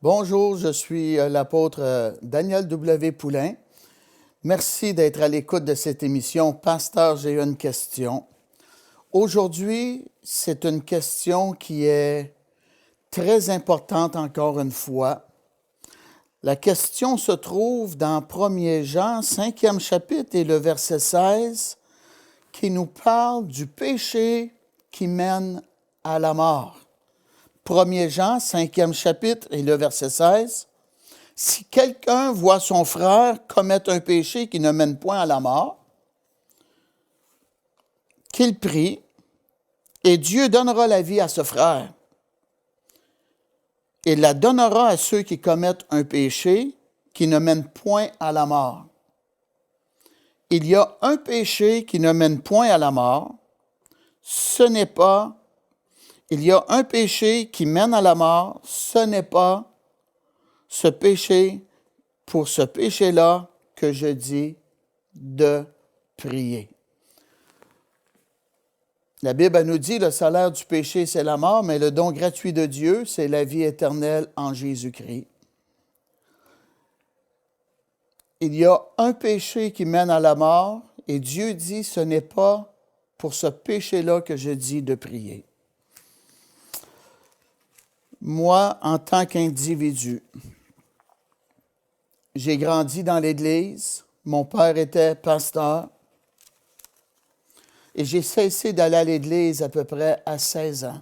Bonjour, je suis l'apôtre Daniel W. Poulain. Merci d'être à l'écoute de cette émission. Pasteur, j'ai une question. Aujourd'hui, c'est une question qui est très importante encore une fois. La question se trouve dans 1 Jean, 5e chapitre et le verset 16, qui nous parle du péché qui mène à la mort. 1 Jean, 5e chapitre et le verset 16. « Si quelqu'un voit son frère commettre un péché qui ne mène point à la mort, qu'il prie, et Dieu donnera la vie à ce frère. Il la donnera à ceux qui commettent un péché qui ne mène point à la mort. Il y a un péché qui ne mène point à la mort, il y a un péché qui mène à la mort, ce n'est pas ce péché, pour ce péché-là que je dis de prier. » La Bible nous dit, le salaire du péché, c'est la mort, mais le don gratuit de Dieu, c'est la vie éternelle en Jésus-Christ. Il y a un péché qui mène à la mort, et Dieu dit, ce n'est pas pour ce péché-là que je dis de prier. Moi, en tant qu'individu, j'ai grandi dans l'Église. Mon père était pasteur. Et j'ai cessé d'aller à l'Église à peu près à 16 ans.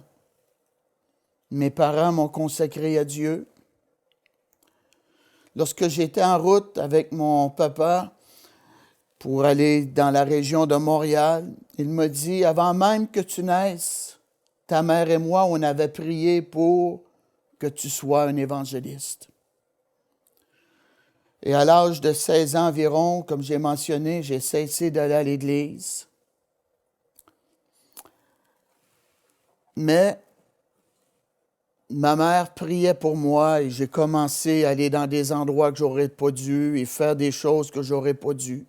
Mes parents m'ont consacré à Dieu. Lorsque j'étais en route avec mon papa pour aller dans la région de Montréal, il m'a dit, avant même que tu naisses, ta mère et moi, on avait prié pour que tu sois un évangéliste. Et à l'âge de 16 ans environ, comme j'ai mentionné, j'ai cessé d'aller à l'Église. Mais ma mère priait pour moi et j'ai commencé à aller dans des endroits que j'aurais pas dû et faire des choses que j'aurais pas dû.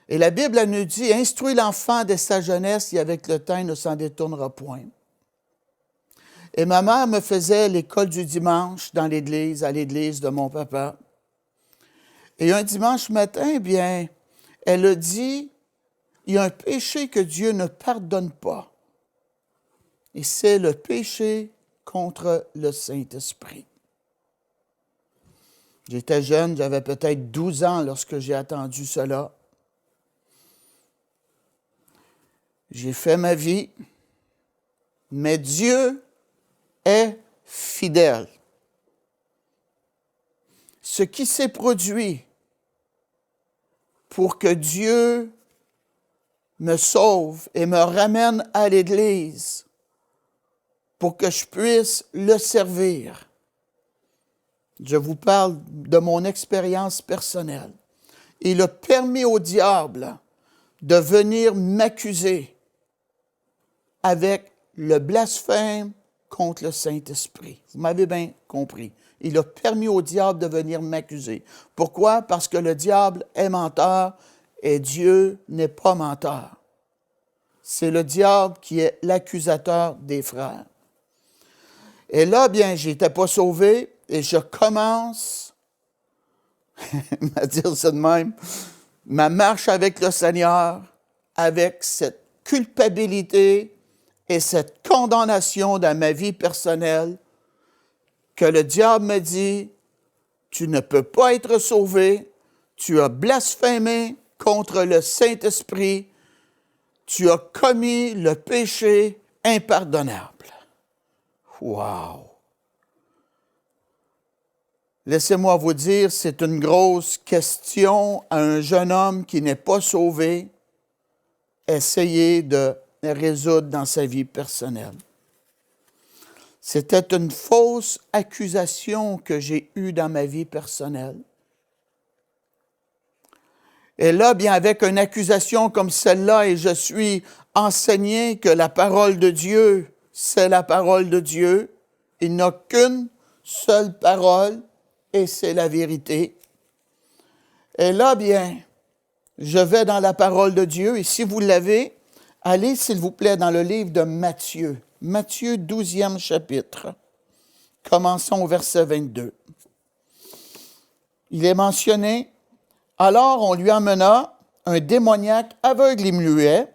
Et la Bible elle nous dit, « Instruis l'enfant dès sa jeunesse et avec le temps, il ne s'en détournera point. » Et ma mère me faisait l'école du dimanche dans l'église, à l'église de mon papa. Et un dimanche matin, bien, elle a dit, il y a un péché que Dieu ne pardonne pas. Et c'est le péché contre le Saint-Esprit. J'étais jeune, j'avais peut-être 12 ans lorsque j'ai entendu cela. J'ai fait ma vie, mais Dieu est fidèle. Ce qui s'est produit pour que Dieu me sauve et me ramène à l'Église pour que je puisse le servir. Je vous parle de mon expérience personnelle. Il a permis au diable de venir m'accuser avec le blasphème contre le Saint-Esprit. Vous m'avez bien compris. Il a permis au diable de venir m'accuser. Pourquoi? Parce que le diable est menteur et Dieu n'est pas menteur. C'est le diable qui est l'accusateur des frères. Et là, bien, je n'étais pas sauvé et je commence, à dire ça de même, ma marche avec le Seigneur, avec cette culpabilité et cette condamnation dans ma vie personnelle, que le diable me dit, tu ne peux pas être sauvé, tu as blasphémé contre le Saint-Esprit, tu as commis le péché impardonnable. Wow! Laissez-moi vous dire, c'est une grosse question à un jeune homme qui n'est pas sauvé, essayer de résoudre dans sa vie personnelle. C'était une fausse accusation que j'ai eue dans ma vie personnelle. Et là, bien, avec une accusation comme celle-là, et je suis enseigné que la parole de Dieu, c'est la parole de Dieu. Il n'y a qu'une seule parole, et c'est la vérité. Et là, bien, je vais dans la parole de Dieu, et si vous l'avez, allez, s'il vous plaît, dans le livre de Matthieu. Matthieu, 12e chapitre. Commençons au verset 22. Il est mentionné, « Alors on lui amena un démoniaque aveugle et muet,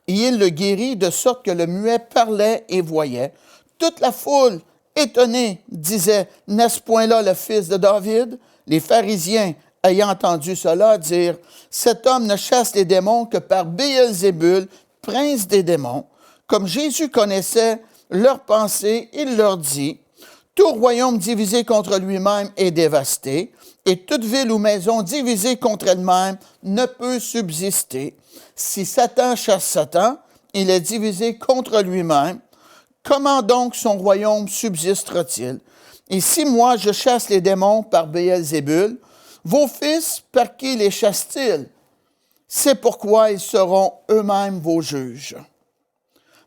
et il le guérit de sorte que le muet parlait et voyait. Toute la foule, étonnée, disait, « N'est-ce point là le fils de David? » Les pharisiens, ayant entendu cela, dirent, « Cet homme ne chasse les démons que par Béelzébul, prince des démons. » Comme Jésus connaissait leurs pensées, il leur dit, « Tout royaume divisé contre lui-même est dévasté, et toute ville ou maison divisée contre elle-même ne peut subsister. Si Satan chasse Satan, il est divisé contre lui-même. Comment donc son royaume subsistera-t-il? Et si moi je chasse les démons par Béelzébul, vos fils, par qui les chassent-ils? C'est pourquoi ils seront eux-mêmes vos juges.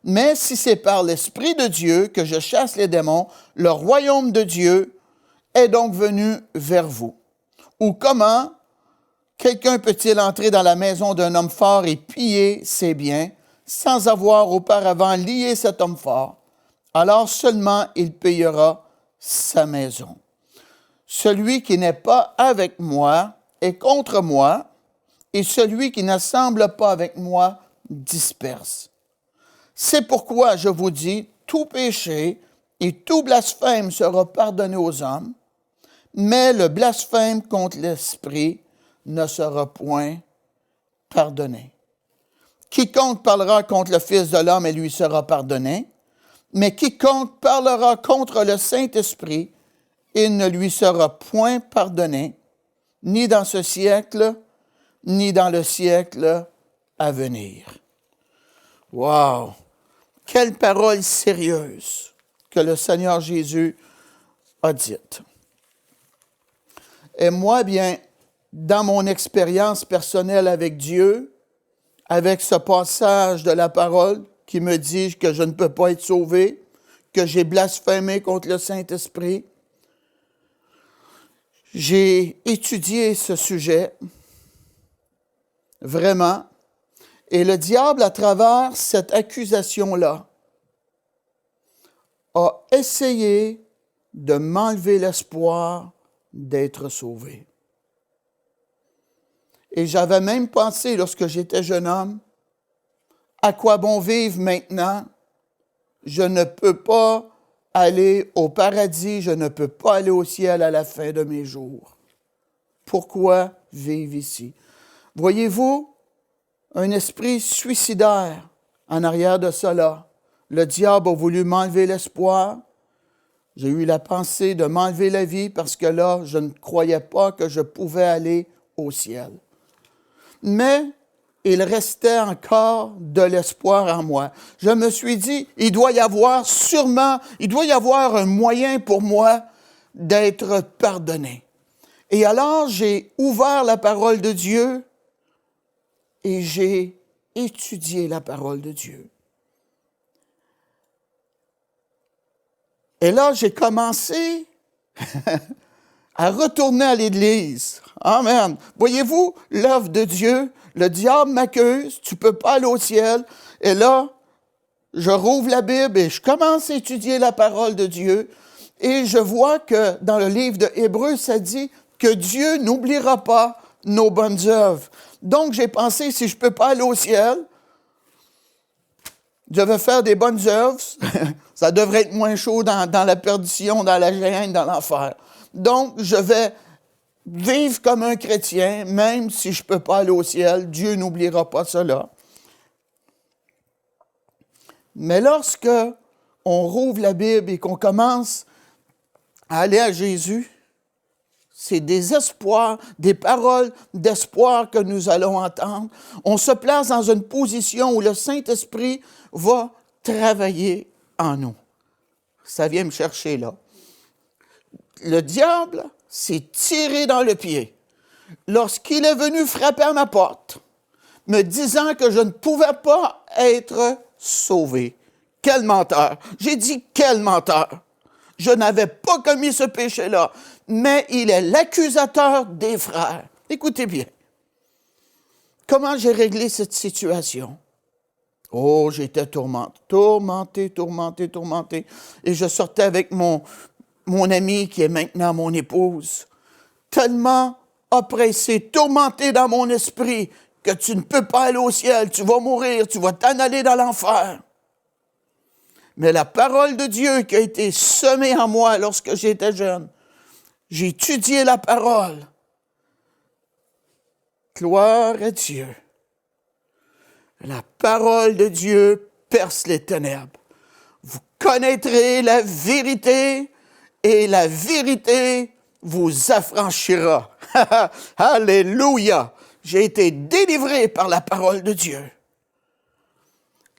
Mais si c'est par l'Esprit de Dieu que je chasse les démons, le royaume de Dieu est donc venu vers vous. Ou comment quelqu'un peut-il entrer dans la maison d'un homme fort et piller ses biens sans avoir auparavant lié cet homme fort? Alors seulement il payera sa maison. Celui qui n'est pas avec moi est contre moi, et celui qui n'assemble pas avec moi disperse. C'est pourquoi je vous dis, tout péché et tout blasphème sera pardonné aux hommes, mais le blasphème contre l'Esprit ne sera point pardonné. Quiconque parlera contre le Fils de l'homme, il lui sera pardonné, mais quiconque parlera contre le Saint-Esprit, il ne lui sera point pardonné, ni dans ce siècle, ni dans le siècle à venir. Wow! Quelle parole sérieuse que le Seigneur Jésus a dite. Et moi, bien, dans mon expérience personnelle avec Dieu, avec ce passage de la parole qui me dit que je ne peux pas être sauvé, que j'ai blasphémé contre le Saint-Esprit, j'ai étudié ce sujet, vraiment, et le diable, à travers cette accusation-là, a essayé de m'enlever l'espoir d'être sauvé. Et j'avais même pensé, lorsque j'étais jeune homme, à quoi bon vivre maintenant? Je ne peux pas aller au paradis, je ne peux pas aller au ciel à la fin de mes jours. Pourquoi vivre ici? Voyez-vous, un esprit suicidaire en arrière de cela. Le diable a voulu m'enlever l'espoir. J'ai eu la pensée de m'enlever la vie parce que là, je ne croyais pas que je pouvais aller au ciel. Mais il restait encore de l'espoir en moi. Je me suis dit, il doit y avoir un moyen pour moi d'être pardonné. Et alors, j'ai ouvert la parole de Dieu et j'ai étudié la parole de Dieu. Et là, j'ai commencé à retourner à l'Église. Amen. Voyez-vous, l'œuvre de Dieu, le diable m'accuse, tu ne peux pas aller au ciel. Et là, je rouvre la Bible et je commence à étudier la parole de Dieu. Et je vois que dans le livre de Hébreux, ça dit que Dieu n'oubliera pas nos bonnes œuvres. Donc, j'ai pensé, si je ne peux pas aller au ciel, je vais faire des bonnes œuvres, ça devrait être moins chaud dans la perdition, dans la géhenne, dans l'enfer. Donc, je vais vivre comme un chrétien, même si je ne peux pas aller au ciel, Dieu n'oubliera pas cela. Mais lorsque on rouvre la Bible et qu'on commence à aller à Jésus, c'est des espoirs, des paroles d'espoir que nous allons entendre. On se place dans une position où le Saint-Esprit va travailler en nous. Ça vient me chercher là. Le diable s'est tiré dans le pied lorsqu'il est venu frapper à ma porte, me disant que je ne pouvais pas être sauvé. Quel menteur! J'ai dit quel menteur! Je n'avais pas commis ce péché-là, mais il est l'accusateur des frères. Écoutez bien. Comment j'ai réglé cette situation? Oh, j'étais tourmenté. Et je sortais avec mon ami qui est maintenant mon épouse, tellement oppressé, tourmenté dans mon esprit, que tu ne peux pas aller au ciel, tu vas mourir, tu vas t'en aller dans l'enfer. Mais la parole de Dieu qui a été semée en moi lorsque j'étais jeune, j'ai étudié la parole. Gloire à Dieu. La parole de Dieu perce les ténèbres. Vous connaîtrez la vérité et la vérité vous affranchira. Alléluia! J'ai été délivré par la parole de Dieu.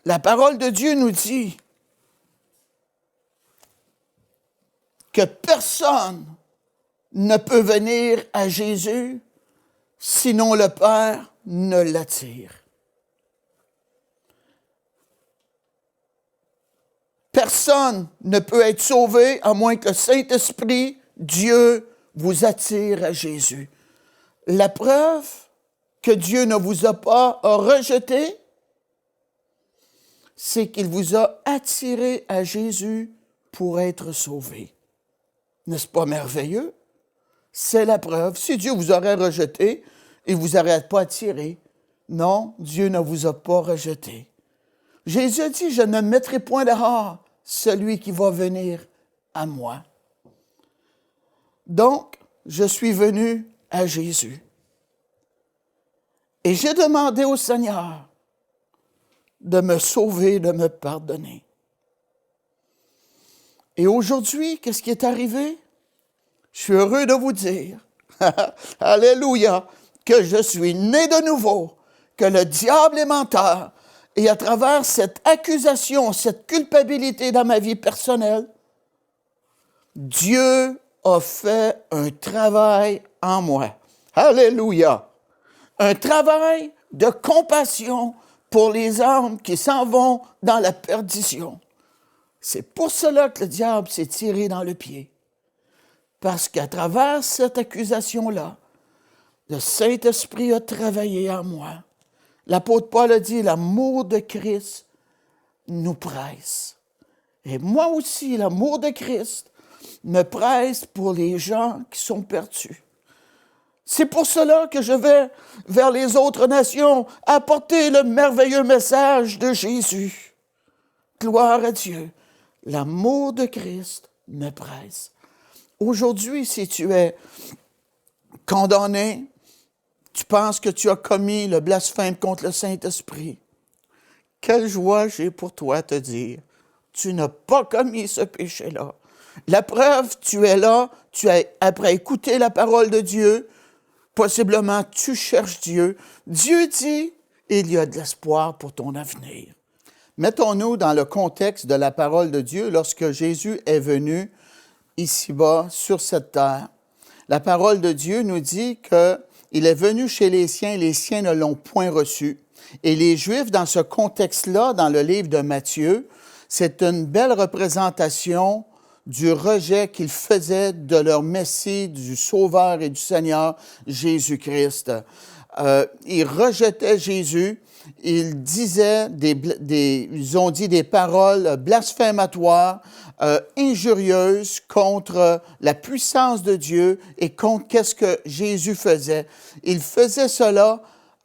La parole de Dieu nous dit que personne ne peut venir à Jésus sinon le Père ne l'attire. Personne ne peut être sauvé à moins que le Saint-Esprit, Dieu, vous attire à Jésus. La preuve que Dieu ne vous a pas rejeté, c'est qu'il vous a attiré à Jésus pour être sauvé. N'est-ce pas merveilleux? C'est la preuve. Si Dieu vous aurait rejeté, il ne vous aurait pas attiré. Non, Dieu ne vous a pas rejeté. Jésus a dit, je ne mettrai point dehors celui qui va venir à moi. Donc, je suis venu à Jésus. Et j'ai demandé au Seigneur de me sauver, de me pardonner. Et aujourd'hui, qu'est-ce qui est arrivé? Je suis heureux de vous dire, alléluia, que je suis né de nouveau, que le diable est menteur. Et à travers cette accusation, cette culpabilité dans ma vie personnelle, Dieu a fait un travail en moi. Alléluia! Un travail de compassion pour les âmes qui s'en vont dans la perdition. C'est pour cela que le diable s'est tiré dans le pied. Parce qu'à travers cette accusation-là, le Saint-Esprit a travaillé en moi. L'apôtre Paul a dit, l'amour de Christ nous presse. Et moi aussi, l'amour de Christ me presse pour les gens qui sont perdus. C'est pour cela que je vais vers les autres nations apporter le merveilleux message de Jésus. Gloire à Dieu. L'amour de Christ me presse. Aujourd'hui, si tu es condamné, tu penses que tu as commis le blasphème contre le Saint-Esprit, quelle joie j'ai pour toi te dire, tu n'as pas commis ce péché-là. La preuve, tu es là, après écouter la parole de Dieu, possiblement tu cherches Dieu. Dieu dit, il y a de l'espoir pour ton avenir. Mettons-nous dans le contexte de la parole de Dieu lorsque Jésus est venu ici-bas sur cette terre. La parole de Dieu nous dit qu'il est venu chez les siens ne l'ont point reçu. Et les Juifs, dans ce contexte-là, dans le livre de Matthieu, c'est une belle représentation du rejet qu'ils faisaient de leur Messie, du Sauveur et du Seigneur Jésus-Christ. Ils rejetaient Jésus, ils ont dit des paroles blasphématoires, injurieuses contre la puissance de Dieu et contre qu'est-ce que Jésus faisait. Ils faisaient cela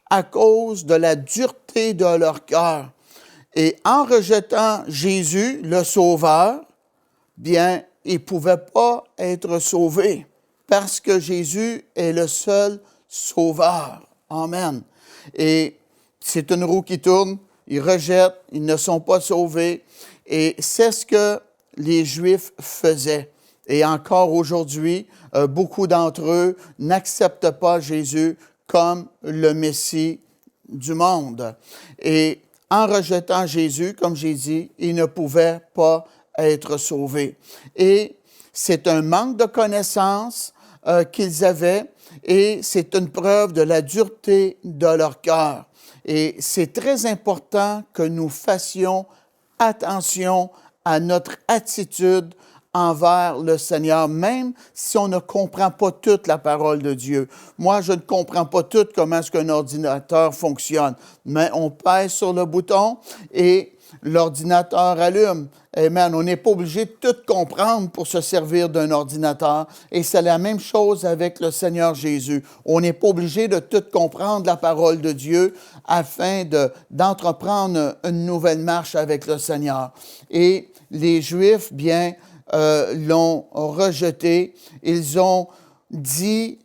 à cause de la dureté de leur cœur. Et en rejetant Jésus, le Sauveur, bien, ils ne pouvaient pas être sauvés parce que Jésus est le seul Sauveur. Amen. Et c'est une roue qui tourne, ils rejettent, ils ne sont pas sauvés. Et c'est ce que les Juifs faisaient. Et encore aujourd'hui, beaucoup d'entre eux n'acceptent pas Jésus comme le Messie du monde. Et en rejetant Jésus, comme j'ai dit, ils ne pouvaient pas être sauvés. Et c'est un manque de connaissance qu'ils avaient et c'est une preuve de la dureté de leur cœur. Et c'est très important que nous fassions attention à notre attitude envers le Seigneur, même si on ne comprend pas toute la parole de Dieu. Moi, je ne comprends pas tout comment est-ce qu'un ordinateur fonctionne, mais on pèse sur le bouton et l'ordinateur allume. Amen. On n'est pas obligé de tout comprendre pour se servir d'un ordinateur. Et c'est la même chose avec le Seigneur Jésus. On n'est pas obligé de tout comprendre la parole de Dieu afin d'entreprendre une nouvelle marche avec le Seigneur. Et les Juifs, bien, l'ont rejeté. Ils ont dit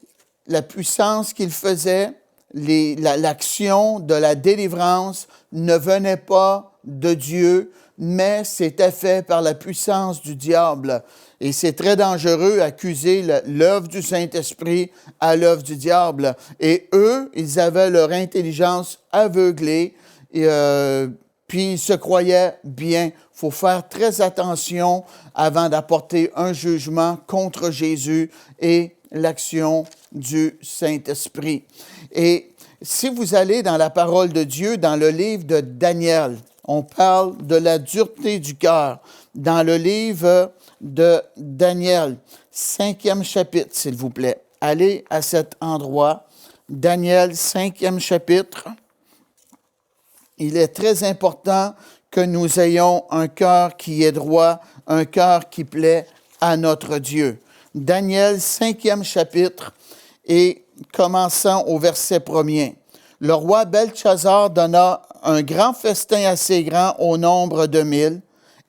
la puissance qu'ils faisaient, l'action de la délivrance ne venait pas de Dieu, mais c'était fait par la puissance du diable. Et c'est très dangereux d'accuser l'œuvre du Saint-Esprit à l'œuvre du diable. Et eux, ils avaient leur intelligence aveuglée, puis ils se croyaient bien. Il faut faire très attention avant d'apporter un jugement contre Jésus et l'action du Saint-Esprit. Et si vous allez dans la parole de Dieu, dans le livre de Daniel, on parle de la dureté du cœur. Dans le livre de Daniel, 5e chapitre, s'il vous plaît. Allez à cet endroit. Daniel, 5e chapitre. Il est très important que nous ayons un cœur qui est droit, un cœur qui plaît à notre Dieu. Daniel, 5e chapitre, et commençant au verset 1er. Le roi Belchazzar donna un grand festin assez grand au nombre de 1000,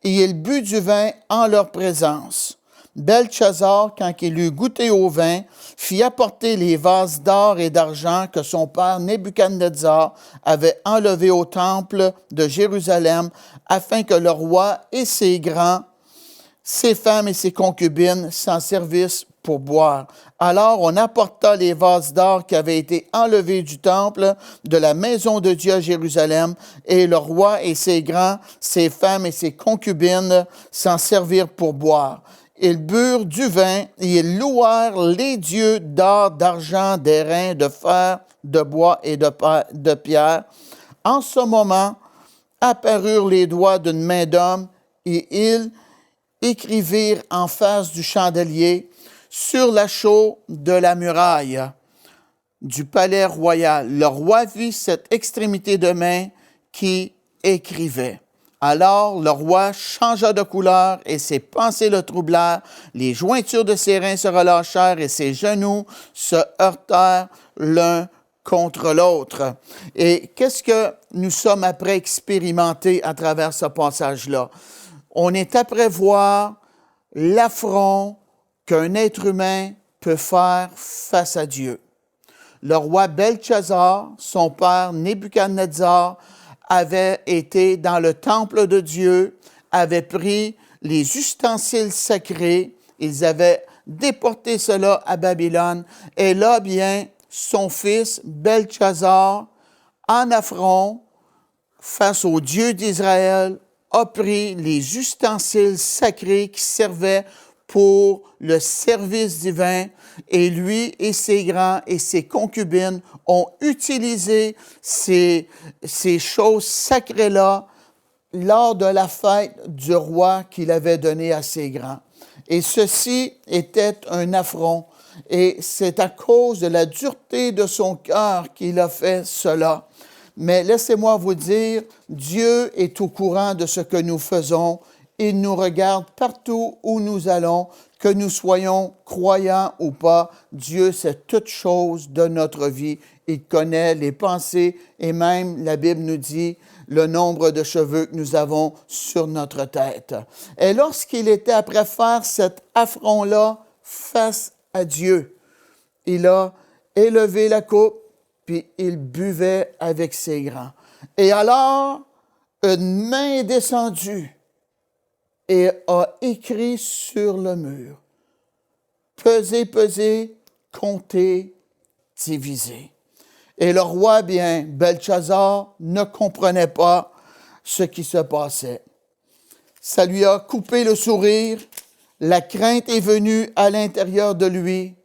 et il but du vin en leur présence. Belchazzar, quand il eut goûté au vin, fit apporter les vases d'or et d'argent que son père Nebuchadnezzar avait enlevés au temple de Jérusalem, afin que le roi et ses grands, ses femmes et ses concubines s'en servissent pour boire. Alors on apporta les vases d'or qui avaient été enlevés du temple de la maison de Dieu à Jérusalem, et le roi et ses grands, ses femmes et ses concubines s'en servirent pour boire. Ils burent du vin et ils louèrent les dieux d'or, d'argent, d'airain, de fer, de bois et de pierre. En ce moment, apparurent les doigts d'une main d'homme et ils écrivirent en face du chandelier sur la chaux de la muraille du palais royal. Le roi vit cette extrémité de main qui écrivait. Alors le roi changea de couleur et ses pensées le troublèrent. Les jointures de ses reins se relâchèrent et ses genoux se heurtèrent l'un contre l'autre. Et qu'est-ce que nous sommes après expérimenter à travers ce passage-là? On est après voir l'affront qu'un être humain peut faire face à Dieu. Le roi Belchazzar, son père Nebuchadnezzar, avait été dans le temple de Dieu, avait pris les ustensiles sacrés, ils avaient déporté cela à Babylone, et là, bien, son fils Belchazzar, en affront face au Dieu d'Israël, a pris les ustensiles sacrés qui servaient pour le service divin, et lui et ses grands et ses concubines ont utilisé ces choses sacrées-là lors de la fête du roi qu'il avait donnée à ses grands. Et ceci était un affront, et c'est à cause de la dureté de son cœur qu'il a fait cela. Mais laissez-moi vous dire, Dieu est au courant de ce que nous faisons. Il nous regarde partout où nous allons, que nous soyons croyants ou pas. Dieu sait toutes choses de notre vie. Il connaît les pensées et même, la Bible nous dit, le nombre de cheveux que nous avons sur notre tête. Et lorsqu'il était après faire cet affront-là face à Dieu, il a élevé la coupe, puis il buvait avec ses grands. Et alors, une main est descendue et a écrit sur le mur, « Pesez, pesez, comptez, divisez. » Et le roi, bien, Belchazzar, ne comprenait pas ce qui se passait. Ça lui a coupé le sourire, la crainte est venue à l'intérieur de lui.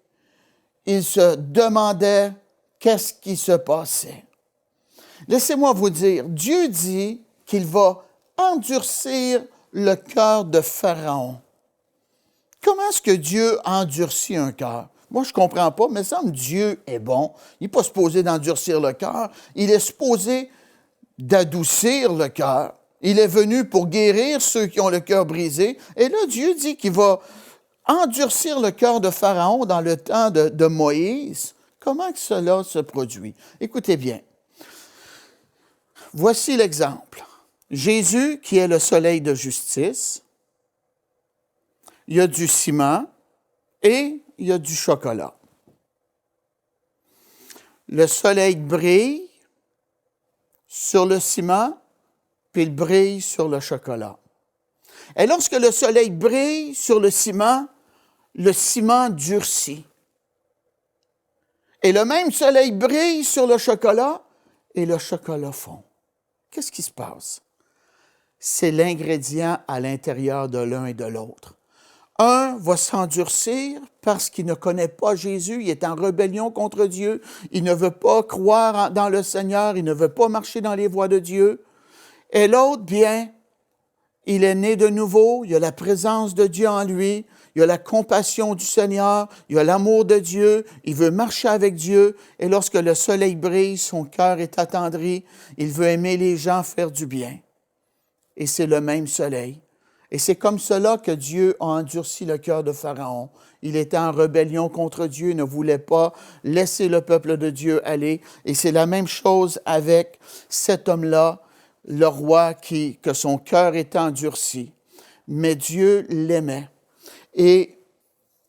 Il se demandait qu'est-ce qui se passait. Laissez-moi vous dire, Dieu dit qu'il va endurcir le cœur de Pharaon. comment est-ce que Dieu endurcit un cœur? Moi, je ne comprends pas, mais ça me semble que Dieu est bon. Il n'est pas supposé d'endurcir le cœur. Il est supposé d'adoucir le cœur. Il est venu pour guérir ceux qui ont le cœur brisé. Et là, Dieu dit qu'il va endurcir le cœur de Pharaon dans le temps de Moïse. Comment que cela se produit? Écoutez bien. Voici l'exemple. Jésus, qui est le soleil de justice, il y a du ciment et il y a du chocolat. Le soleil brille sur le ciment, puis il brille sur le chocolat. Et lorsque le soleil brille sur le ciment durcit. Et le même soleil brille sur le chocolat et le chocolat fond. Qu'est-ce qui se passe? C'est l'ingrédient à l'intérieur de l'un et de l'autre. Un va s'endurcir parce qu'il ne connaît pas Jésus, il est en rébellion contre Dieu, il ne veut pas croire dans le Seigneur, il ne veut pas marcher dans les voies de Dieu. Et l'autre, bien, il est né de nouveau, il y a la présence de Dieu en lui, il y a la compassion du Seigneur, il y a l'amour de Dieu, il veut marcher avec Dieu, et lorsque le soleil brille, son cœur est attendri, il veut aimer les gens, faire du bien. Et c'est le même soleil. Et c'est comme cela que Dieu a endurci le cœur de Pharaon. Il était en rébellion contre Dieu, ne voulait pas laisser le peuple de Dieu aller. Et c'est la même chose avec cet homme-là, le roi que son cœur est endurci. Mais Dieu l'aimait et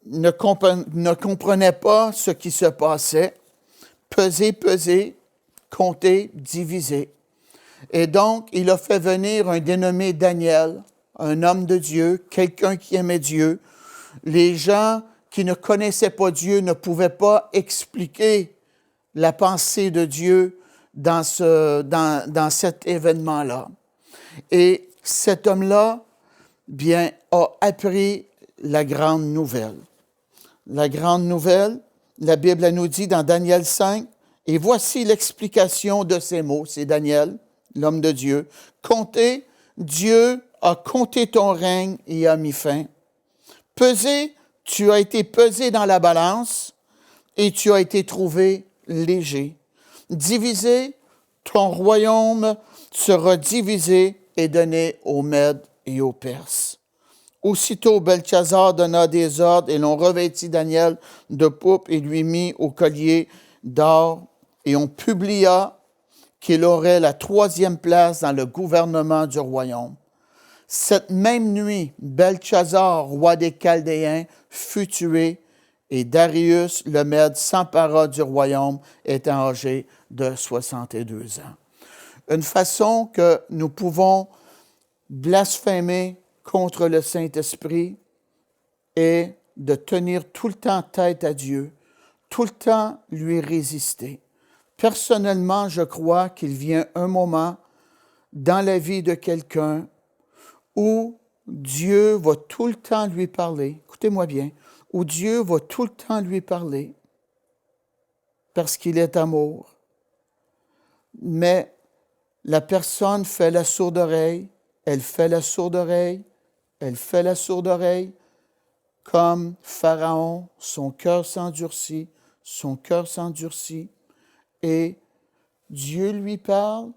ne comprenait pas ce qui se passait. Peser, compter, diviser. Et donc, il a fait venir un dénommé Daniel, un homme de Dieu, quelqu'un qui aimait Dieu. Les gens qui ne connaissaient pas Dieu ne pouvaient pas expliquer la pensée de Dieu dans cet événement-là. Et cet homme-là, bien, a appris la grande nouvelle. La grande nouvelle, la Bible elle nous dit dans Daniel 5, et voici l'explication de ces mots, c'est Daniel, l'homme de Dieu. Comptez, Dieu a compté ton règne et a mis fin. Pesé, tu as été pesé dans la balance et tu as été trouvé léger. Divisé, ton royaume sera divisé et donné aux Mèdes et aux Perses. Aussitôt, Belchazzar donna des ordres et l'on revêtit Daniel de pourpre et lui mit au collier d'or. Et on publia qu'il aurait la 3e place dans le gouvernement du royaume. Cette même nuit, Belchazzar, roi des Chaldéens, fut tué et Darius le Mède s'empara du royaume, étant âgé de 62 ans. Une façon que nous pouvons blasphémer contre le Saint-Esprit est de tenir tout le temps tête à Dieu, tout le temps lui résister. Personnellement, je crois qu'il vient un moment dans la vie de quelqu'un où Dieu va tout le temps lui parler. Écoutez-moi bien. Où Dieu va tout le temps lui parler parce qu'il est amour. Mais la personne fait la sourde oreille, elle fait la sourde oreille, elle fait la sourde oreille. Comme Pharaon, son cœur s'endurcit et Dieu lui parle,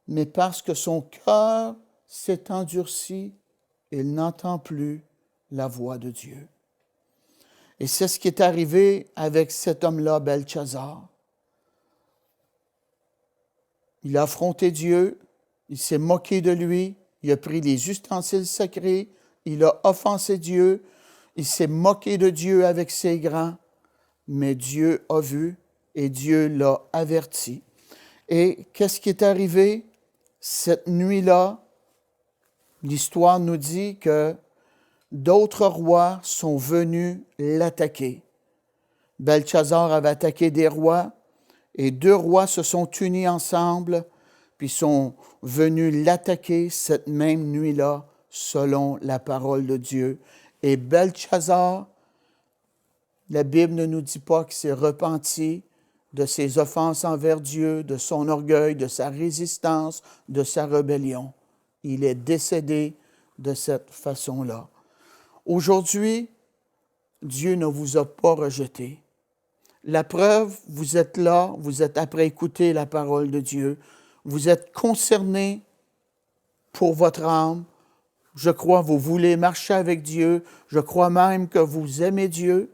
mais parce que son cœur s'est endurci, il n'entend plus la voix de Dieu. Et c'est ce qui est arrivé avec cet homme-là, Belchazzar. Il a affronté Dieu, il s'est moqué de lui, il a pris les ustensiles sacrés, il a offensé Dieu, il s'est moqué de Dieu avec ses grands, mais Dieu a vu et Dieu l'a averti. Et qu'est-ce qui est arrivé? Cette nuit-là, l'histoire nous dit que d'autres rois sont venus l'attaquer. Belchazzar avait attaqué des rois et 2 rois se sont unis ensemble puis sont venus l'attaquer cette même nuit-là selon la parole de Dieu. Et Belchazzar, la Bible ne nous dit pas qu'il s'est repenti de ses offenses envers Dieu, de son orgueil, de sa résistance, de sa rébellion. Il est décédé de cette façon-là. Aujourd'hui, Dieu ne vous a pas rejeté. La preuve, vous êtes là, vous êtes après écouter la parole de Dieu. Vous êtes concerné pour votre âme. Je crois que vous voulez marcher avec Dieu. Je crois même que vous aimez Dieu.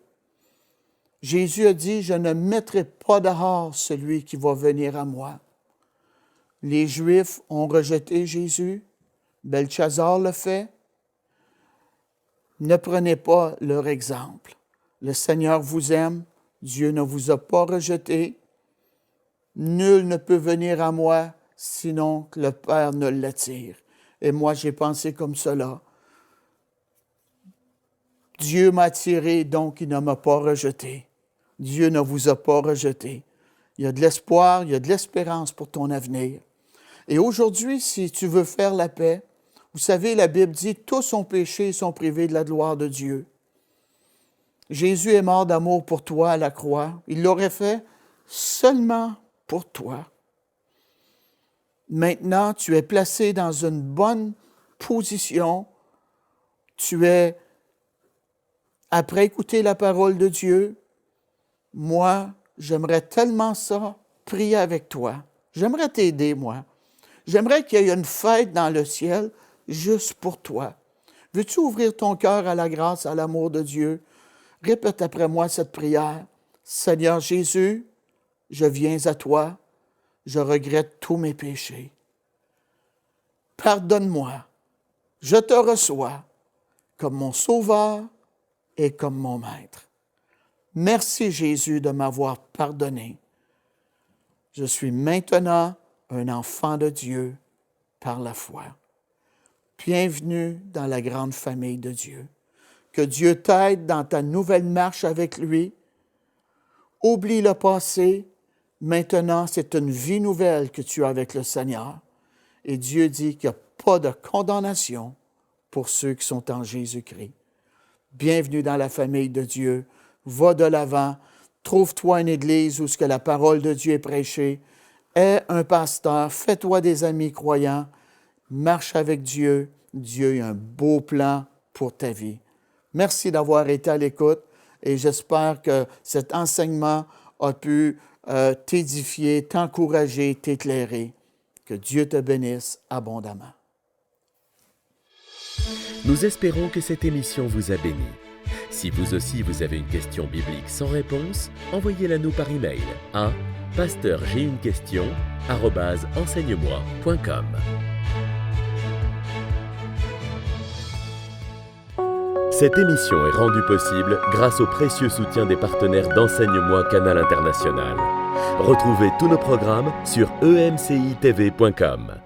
Jésus a dit, « Je ne mettrai pas dehors celui qui va venir à moi. » Les Juifs ont rejeté Jésus. Belchazzar le fait. Ne prenez pas leur exemple. Le Seigneur vous aime. Dieu ne vous a pas rejeté. Nul ne peut venir à moi, sinon que le Père ne l'attire. Et moi, j'ai pensé comme cela. Dieu m'a attiré, donc il ne m'a pas rejeté. Dieu ne vous a pas rejeté. Il y a de l'espoir, il y a de l'espérance pour ton avenir. Et aujourd'hui, si tu veux faire la paix, vous savez, la Bible dit, tous ont péché et sont privés de la gloire de Dieu. Jésus est mort d'amour pour toi à la croix. Il l'aurait fait seulement pour toi. Maintenant, tu es placé dans une bonne position. Tu es, après écouter la parole de Dieu, moi, j'aimerais tellement ça, prier avec toi. J'aimerais t'aider, moi. J'aimerais qu'il y ait une fête dans le ciel juste pour toi. Veux-tu ouvrir ton cœur à la grâce, à l'amour de Dieu? Répète après moi cette prière. Seigneur Jésus, je viens à toi. Je regrette tous mes péchés. Pardonne-moi. Je te reçois comme mon Sauveur et comme mon Maître. Merci Jésus de m'avoir pardonné. Je suis maintenant un enfant de Dieu par la foi. Bienvenue dans la grande famille de Dieu. Que Dieu t'aide dans ta nouvelle marche avec lui. Oublie le passé. Maintenant, c'est une vie nouvelle que tu as avec le Seigneur. Et Dieu dit qu'il n'y a pas de condamnation pour ceux qui sont en Jésus-Christ. Bienvenue dans la famille de Dieu. Va de l'avant. Trouve-toi une église où ce que la parole de Dieu est prêchée. Aie un pasteur. Fais-toi des amis croyants. Marche avec Dieu. Dieu a un beau plan pour ta vie. Merci d'avoir été à l'écoute et j'espère que cet enseignement a pu t'édifier, t'encourager, t'éclairer. Que Dieu te bénisse abondamment. Nous espérons que cette émission vous a béni. Si vous aussi vous avez une question biblique sans réponse, envoyez-la nous par email à pasteurjeunequestion@enseigne-moi.com. Cette émission est rendue possible grâce au précieux soutien des partenaires d'Enseigne-moi Canal International. Retrouvez tous nos programmes sur emcitv.com.